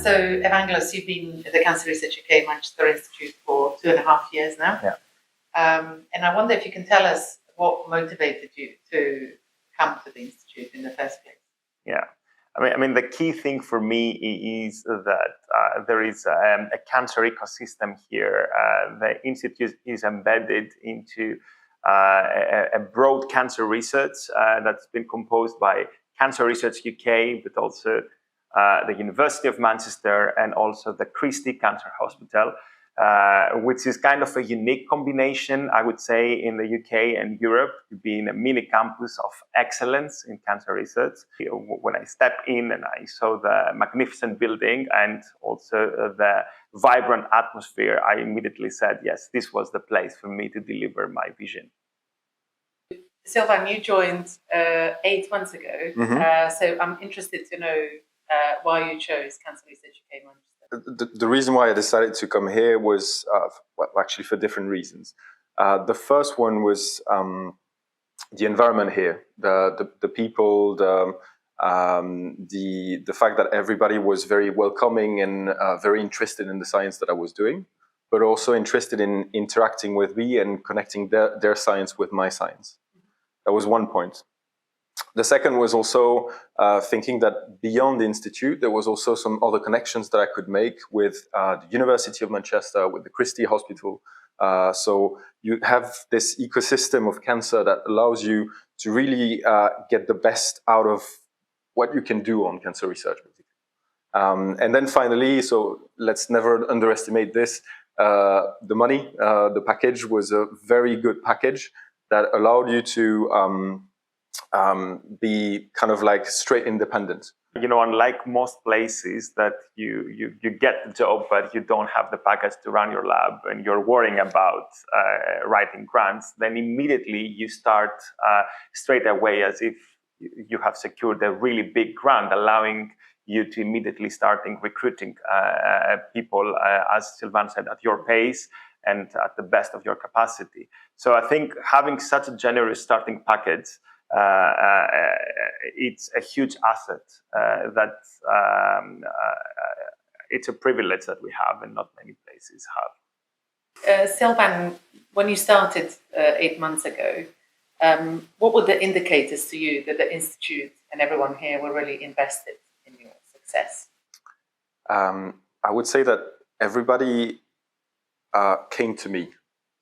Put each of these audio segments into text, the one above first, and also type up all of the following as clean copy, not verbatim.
So, Evangelos, you've been at the Cancer Research UK Manchester Institute for 2.5 years now. Yeah. And I wonder if you can tell us what motivated you to come to the Institute in the first place. Yeah. I mean, the key thing for me is that there is a cancer ecosystem here. The Institute is embedded into a broad cancer research that's been composed by Cancer Research UK, but also the University of Manchester and also the Christie Cancer Hospital, which is kind of a unique combination, I would say, in the UK and Europe, to be in a mini campus of excellence in cancer research. When I stepped in and I saw the magnificent building and also the vibrant atmosphere, I immediately said, yes, this was the place for me to deliver my vision. Sylvain, you joined 8 months ago, so I'm interested to know why you chose Cancer Research UK Manchester. The reason why I decided to come here was, actually for different reasons. The first one was the environment here, the people, the fact that everybody was very welcoming and very interested in the science that I was doing, but also interested in interacting with me and connecting their science with my science. That was one point. The second was also thinking that beyond the Institute, there was also some other connections that I could make with the University of Manchester, with the Christie Hospital. So you have this ecosystem of cancer that allows you to really get the best out of what you can do on cancer research, basically. And then finally, so let's never underestimate this, the money, the package was a very good package that allowed you to be kind of like straight independent. You know, unlike most places that you get the job, but you don't have the package to run your lab and you're worrying about writing grants, then immediately you start straight away as if you have secured a really big grant, allowing you to immediately starting recruiting people, as Sylvain said, at your pace and at the best of your capacity. So I think having such a generous starting package, it's a huge asset it's a privilege that we have and not many places have. Sylvain, when you started 8 months ago, what were the indicators to you that the Institute and everyone here were really invested in your success? I would say that everybody came to me.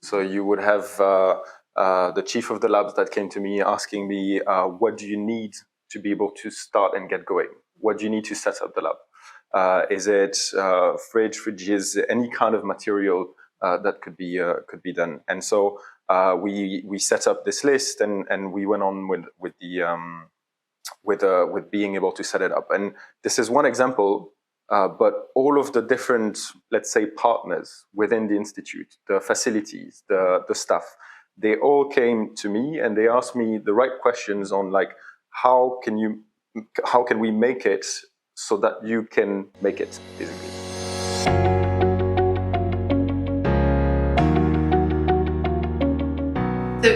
So you would have the chief of the labs that came to me asking me, what do you need to be able to start and get going? What do you need to set up the lab? Is it fridges, any kind of material that could be done? And so we set up this list and we went on with being able to set it up. And this is one example. But all of the different, let's say, partners within the Institute, the facilities, the staff, they all came to me and they asked me the right questions on like, how can we make it so that you can make it, basically. So,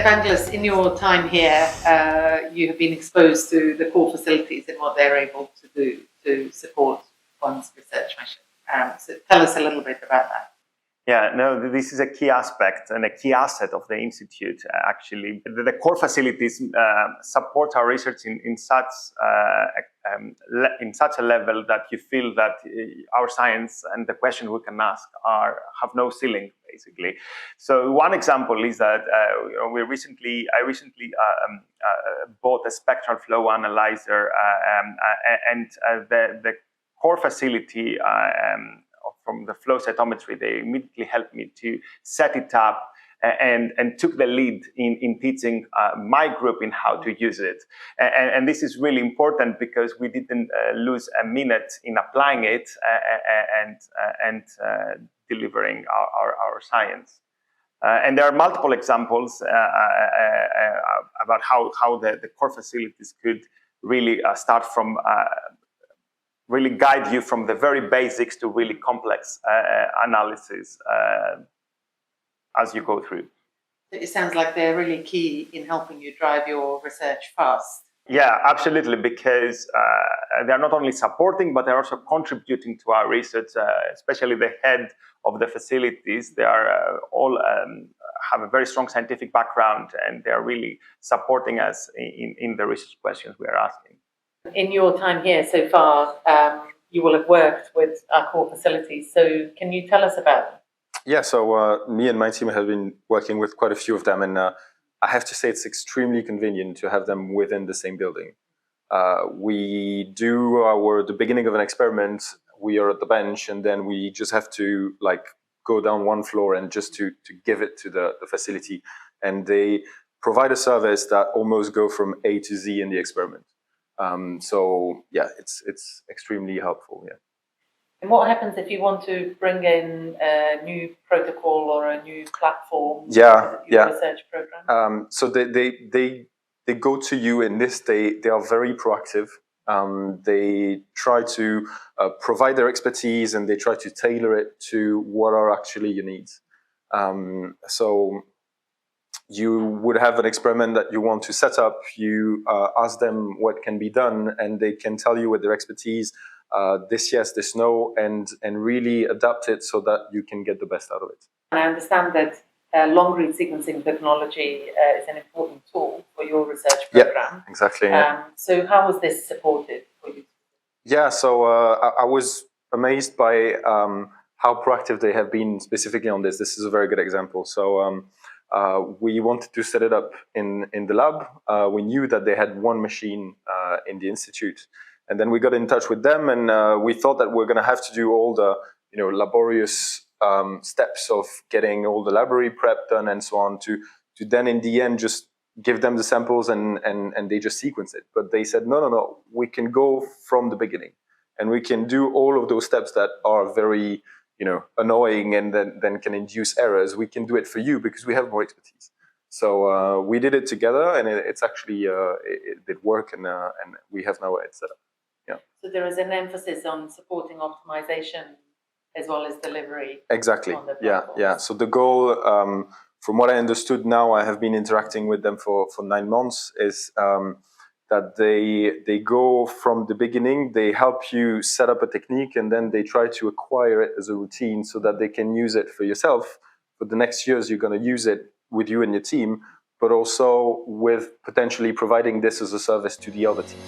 Evangelos, in your time here, you have been exposed to the core facilities and what they're able to do to support one's research mission. So tell us a little bit about that. Yeah, no, this is a key aspect and a key asset of the Institute, actually. The core facilities support our research in such a level that you feel that our science and the questions we can ask have no ceiling, basically. So one example is that I recently bought a spectral flow analyzer, and the core facility from the flow cytometry, they immediately helped me to set it up and took the lead in teaching my group in how to use it. And this is really important because we didn't lose a minute in applying it and delivering our science. And there are multiple examples about how the core facilities could really start from really guide you from the very basics to really complex analysis as you go through. It sounds like they're really key in helping you drive your research fast. Yeah, absolutely, because they're not only supporting, but they're also contributing to our research, especially the head of the facilities. They are all have a very strong scientific background, and they're really supporting us in the research questions we are asking. In your time here so far, you will have worked with our core facilities. So can you tell us about them? Yeah, so me and my team have been working with quite a few of them, and I have to say it's extremely convenient to have them within the same building. We do the beginning of an experiment, we are at the bench, and then we just have to go down one floor and just to give it to the facility. And they provide a service that almost go from A to Z in the experiment. So yeah, it's extremely helpful. Yeah. And what happens if you want to bring in a new protocol or a new platform to your research program? So they go to you in this. They are very proactive. They try to provide their expertise, and they try to tailor it to what are actually your needs. So you would have an experiment that you want to set up. You ask them what can be done, and they can tell you with their expertise, this yes, this no, and really adapt it so that you can get the best out of it. And I understand that long-read sequencing technology is an important tool for your research program. Yeah, exactly. Yeah. So how was this supported for you? Yeah, so I was amazed by how proactive they have been specifically on this. This is a very good example. So we wanted to set it up in the lab. We knew that they had one machine in the institute. And then we got in touch with them, and we thought that we're going to have to do all the laborious steps of getting all the library prep done and so on to then in the end just give them the samples and they just sequence it. But they said, no, we can go from the beginning, and we can do all of those steps that are very annoying and then can induce errors. We can do it for you because we have more expertise. So we did it together, and it's actually it did work, and we have now it set up. Yeah. So there is an emphasis on supporting optimization as well as delivery. Exactly. Yeah. So the goal, from what I understood now, I have been interacting with them for 9 months, is that they go from the beginning, they help you set up a technique, and then they try to acquire it as a routine so that they can use it for yourself. For the next years, you're going to use it with you and your team, but also with potentially providing this as a service to the other team.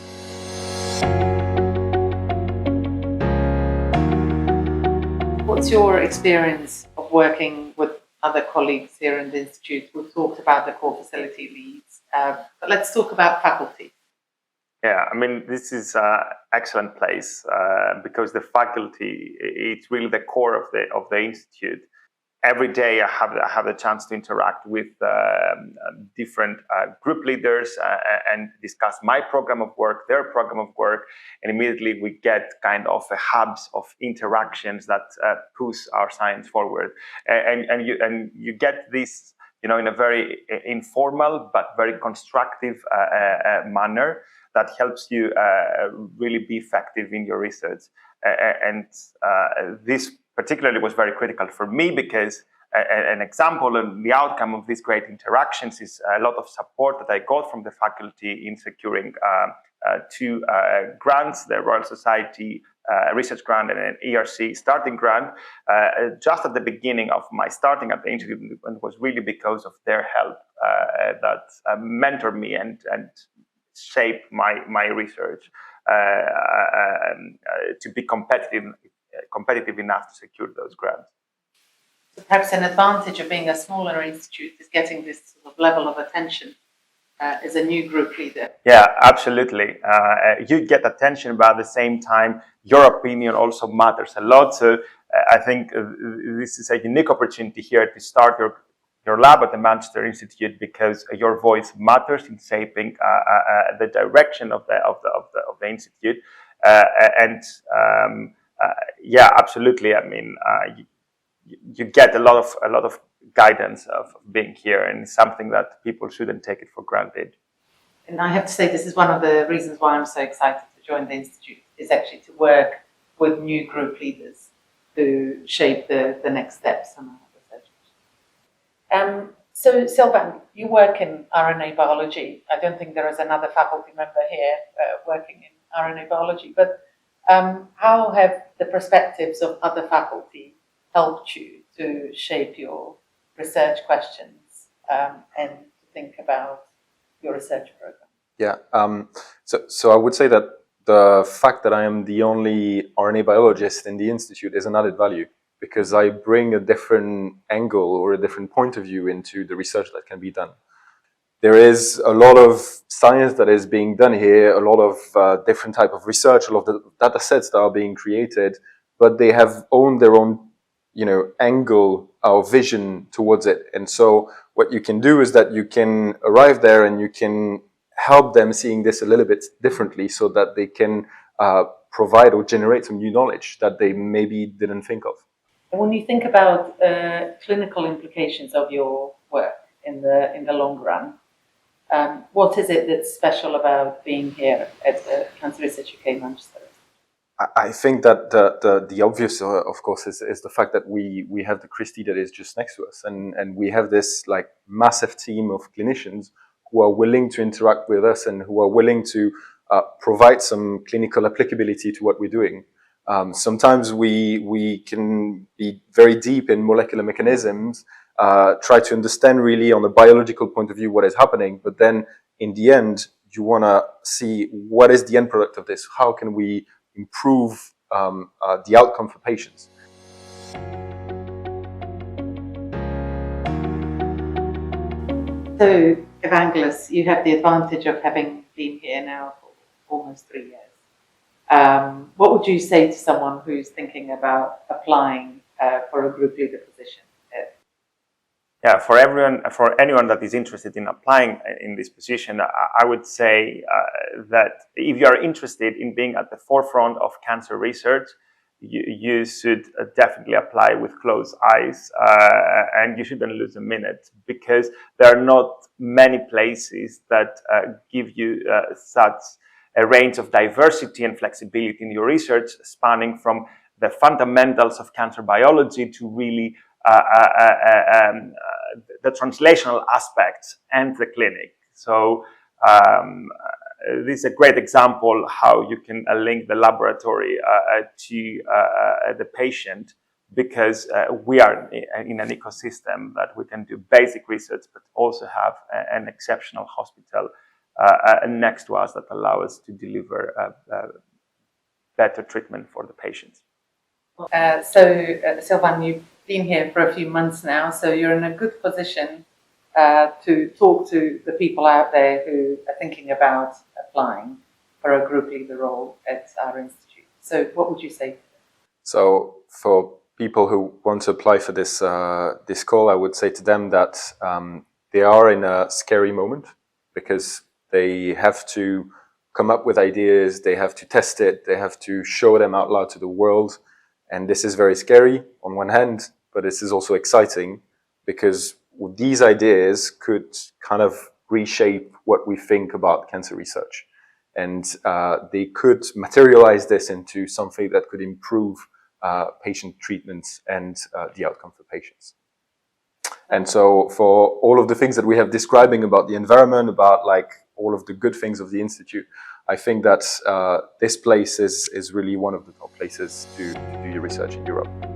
What's your experience of working with other colleagues here in the Institute? We've talked about the core facility leads, but let's talk about faculty. Yeah, I mean, this is an excellent place because the faculty, it's really the core of the Institute. Every day I have the chance to interact with different group leaders and discuss my program of work, their program of work, and immediately we get kind of a hubs of interactions that push our science forward. And you get this, in a very informal but very constructive manner that helps you really be effective in your research. And this particularly was very critical for me because an example and the outcome of these great interactions is a lot of support that I got from the faculty in securing 2 grants, the Royal Society research grant and an ERC starting grant, just at the beginning of my starting at the Institute, and it was really because of their help that mentored me and shaped my research to be competitive enough to secure those grants. Perhaps an advantage of being a smaller institute is getting this sort of level of attention as a new group leader. Yeah, absolutely. You get attention, but at the same time, your opinion also matters a lot. So I think this is a unique opportunity here to start your lab at the Manchester Institute because your voice matters in shaping the direction of the institute. Yeah, absolutely. I mean, you get a lot of guidance of being here, and it's something that people shouldn't take it for granted. And I have to say, this is one of the reasons why I'm so excited to join the Institute, is actually to work with new group leaders to shape the next steps on our research. So, Sylvain, you work in RNA biology. I don't think there is another faculty member here working in RNA biology, but how have the perspectives of other faculty helped you to shape your research questions and to think about your research program? Yeah, so I would say that the fact that I am the only RNA biologist in the institute is an added value, because I bring a different angle or a different point of view into the research that can be done. There is a lot of science that is being done here, a lot of different type of research, a lot of the data sets that are being created, but they have owned their own, angle or vision towards it. And so what you can do is that you can arrive there and you can help them seeing this a little bit differently, so that they can provide or generate some new knowledge that they maybe didn't think of. And when you think about clinical implications of your work in the long run, what is it that's special about being here at Cancer Research UK Manchester? I think that the obvious, of course, is the fact that we have the Christie that is just next to us, and we have this like massive team of clinicians who are willing to interact with us and who are willing to provide some clinical applicability to what we're doing. Sometimes we can be very deep in molecular mechanisms, try to understand really on a biological point of view what is happening, but then in the end, you want to see what is the end product of this. How can we improve the outcome for patients? So, Evangelos, you have the advantage of having been here now for almost 3 years. What would you say to someone who's thinking about applying for a group leader position? Yeah, for anyone that is interested in applying in this position, I would say that if you are interested in being at the forefront of cancer research, you should definitely apply with closed eyes, and you shouldn't lose a minute, because there are not many places that give you such a range of diversity and flexibility in your research, spanning from the fundamentals of cancer biology to really the translational aspects and the clinic. So this is a great example how you can link the laboratory to the patient, because we are in an ecosystem that we can do basic research, but also have an exceptional hospital next to us that allow us to deliver better treatment for the patients. Sylvain, you've been here for a few months now, so you're in a good position to talk to the people out there who are thinking about applying for a group leader role at our institute. So what would you say to them? So for people who want to apply for this this call, I would say to them that they are in a scary moment, because they have to come up with ideas, they have to test it, they have to show them out loud to the world. And this is very scary on one hand, but this is also exciting, because these ideas could kind of reshape what we think about cancer research. And they could materialize this into something that could improve patient treatments and the outcome for patients. And so for all of the things that we have describing about the environment, about like all of the good things of the Institute, I think that this place is really one of the top places to do your research in Europe.